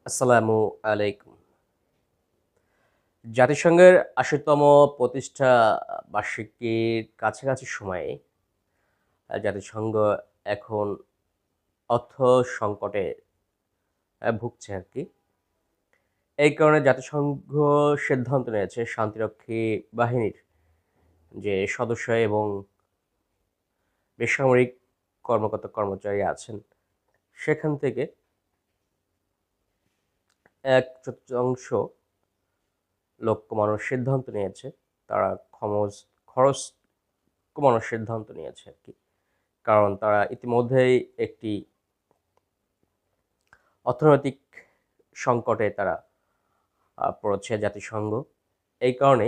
আসসালামু আলাইকুম। জাতিসংঘের ৮০তম প্রতিষ্ঠা বার্ষিকীর কাছাকাছি সময়ে জাতিসংঘ এখন অর্থ সংকটে ভুগছে আরকি। এই কারণে জাতিসংঘ সিদ্ধান্ত নিয়েছে শান্তিরক্ষী বাহিনীর যে সদস্য এবং বেসামরিক কর্মকর্তা-কর্মচারী আছেন, সেখান থেকে ১/৪ লোক কমানোর সিদ্ধান্ত নিয়েছে। তারা খরচ কমানোর সিদ্ধান্ত নিয়েছে আরকি। কারণ তারা ইতিমধ্যেই একটি অর্থনৈতিক সংকটে তারা পড়েছে জাতিসংঘ। এই কারণে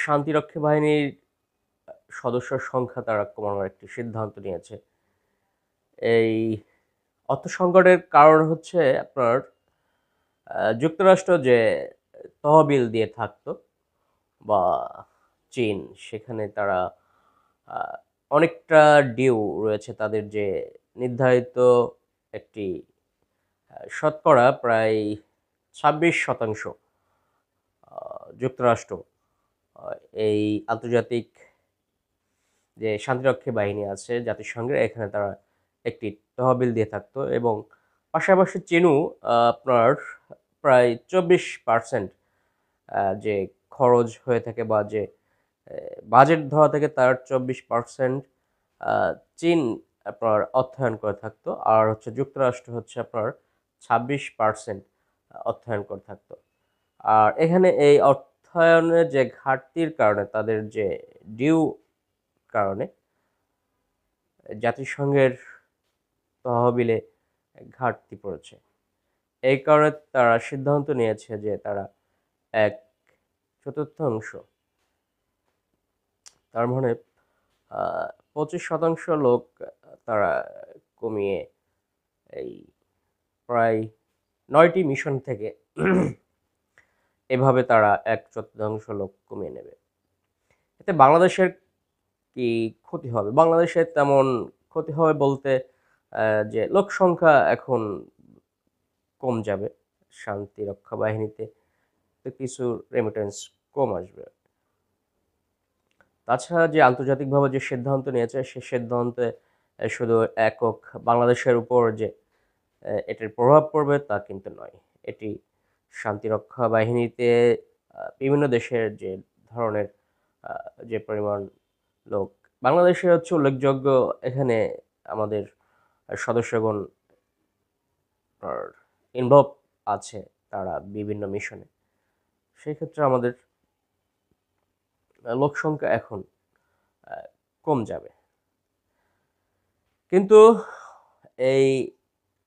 শান্তিরক্ষী বাহিনীর সদস্যর সংখ্যা তারা কমানোর একটি সিদ্ধান্ত নিয়েছে। এই অর্থ সংকটের কারণ হচ্ছে আপনার যুক্তরাষ্ট্র যে তহবিল দিয়ে থাকতো বা চীন, সেখানে তারা আ অনেকটা ডিউ রয়েছে তাদের, যে নির্ধারিত একটি শতকরা প্রায় ২৬% আ যুক্তরাষ্ট্র আ এই আন্তর্জাতিক যে শান্তিরক্ষী বাহিনী আছে জাতিসংঘের, এখানে তারা একটি তহবিল দিয়ে থাকতো এবং পাশাপাশি চীনও আপনার প্রায় ২৪% যে খরচ হয়ে থাকে বা যে বাজেট ধরা থেকে তার ২৪% আ চীন আপনার অর্থায়ন করে থাকতো। আর হচ্ছে যুক্তরাষ্ট্র হচ্ছে আপনার ২৬% অর্থায়ন করে থাকতো। আর এখানে এই অর্থায়নের যে ঘাটতির কারণে, তাদের যে ডিউ কারণে জাতিসংঘের তহবিলে ঘাটতি পড়েছে। এই কারণে তারা সিদ্ধান্ত নিয়েছে যে তারা ১/৪ তার মানে আ ২৫% লোক তারা কমিয়ে এই প্রায় ৯টি মিশন থেকে এভাবে তারা ১/৪ লোক কমিয়ে নেবে। এতে বাংলাদেশের কি ক্ষতি হবে? বাংলাদেশের তেমন ক্ষতি হবে বলতে যে লোক সংখ্যা এখন কম যাবে। শান্তিরক্ষা বাহিনীতে তো কিছু রেমিটেন্স কম আসবে। তাছাড়া যে আন্তর্জাতিকভাবে যে সিদ্ধান্ত নিয়েছে, সে সিদ্ধান্তে শুধু একক বাংলাদেশের উপর যে এটির প্রভাব পড়বে তা কিন্তু নয়। এটি শান্তিরক্ষা বাহিনীতে বিভিন্ন দেশের যে ধরনের আ যে পরিমাণ লোক, বাংলাদেশের হচ্ছে উল্লেখযোগ্য, এখানে আমাদের সদস্যগণ আর ইনভলভ আছে তারা বিভিন্ন মিশনে। সেক্ষেত্রে আমাদের লোক সংখ্যা এখন আ কম যাবে। কিন্তু এই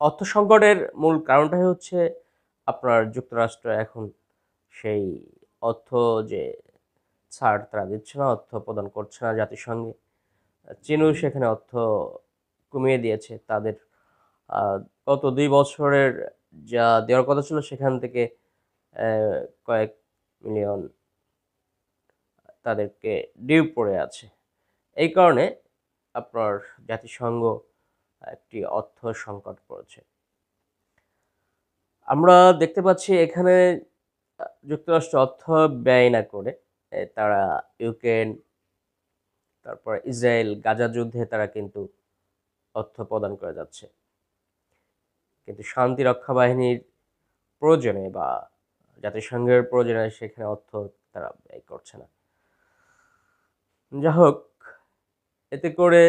অর্থ সংকটের মূল কারণটাই হচ্ছে আপনার যুক্তরাষ্ট্র এখন সেই অর্থ যে ছাড় তারা দিচ্ছে না, অর্থ প্রদান করছে না জাতিসংঘে। চীনও সেখানে অর্থ কমিয়ে দিয়েছে। তাদের আ গত ২ বছরের যা দেওয়ার কথা ছিল সেখান থেকে অ্যা কয়েক মিলিয়ন তাদেরকে ডিউ পড়ে আছে। এই কারণে আপনার জাতিসংঘ একটি অর্থ সংকট পড়েছে। আমরা দেখতে পাচ্ছি এখানে যুক্তরাষ্ট্র অর্থ ব্যয় না করে তারা ইউক্রেন, তারপর ইসরায়েল, গাজা যুদ্ধে তারা কিন্তু অর্থ প্রদান করে যাচ্ছে। কিন্তু শান্তি রক্ষা বাহিনীর প্রয়োজনে বা জাতিসংঘের প্রয়োজনে সেখানে অর্থ তারা ব্যয় করছে না। যা হোক, এতে করে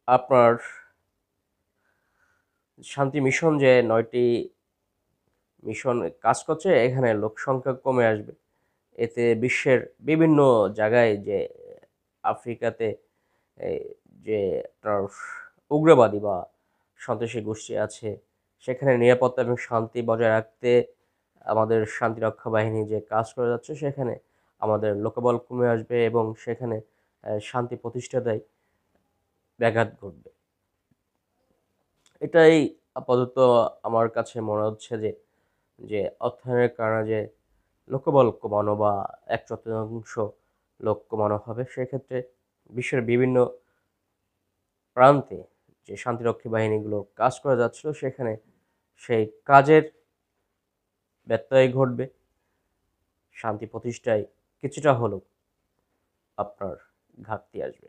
আপনার শান্তি মিশন যে ৯টি মিশন কাজ করছে, এখানে লোক সংখ্যা কমে আসবে। এতে বিশ্বের বিভিন্ন জায়গায় যে আফ্রিকাতে এই যে আপনার উগ্রবাদী বা সন্ত্রাসী গোষ্ঠী আছে, সেখানে নিরাপত্তা এবং শান্তি বজায় রাখতে আমাদের শান্তিরক্ষা বাহিনী যে কাজ করে যাচ্ছে, সেখানে আমাদের লোকবল কমে আসবে এবং সেখানে শান্তি প্রতিষ্ঠায় ব্যাঘাত ঘটবে। এটাই আপাতত আমার কাছে মনে হচ্ছে যে, অর্থায়নের কারণে যে লোকবল কমানো বা ১/৪ লোক কমানো হবে, সেক্ষেত্রে বিশ্বের বিভিন্ন প্রান্তে যে শান্তিরক্ষী বাহিনীগুলো কাজ করে যাচ্ছিল, সেখানে সেই কাজের ব্যত্যয় ঘটবে, শান্তি প্রতিষ্ঠায় কিছুটা হলেও আপনার ঘাটতি আসবে।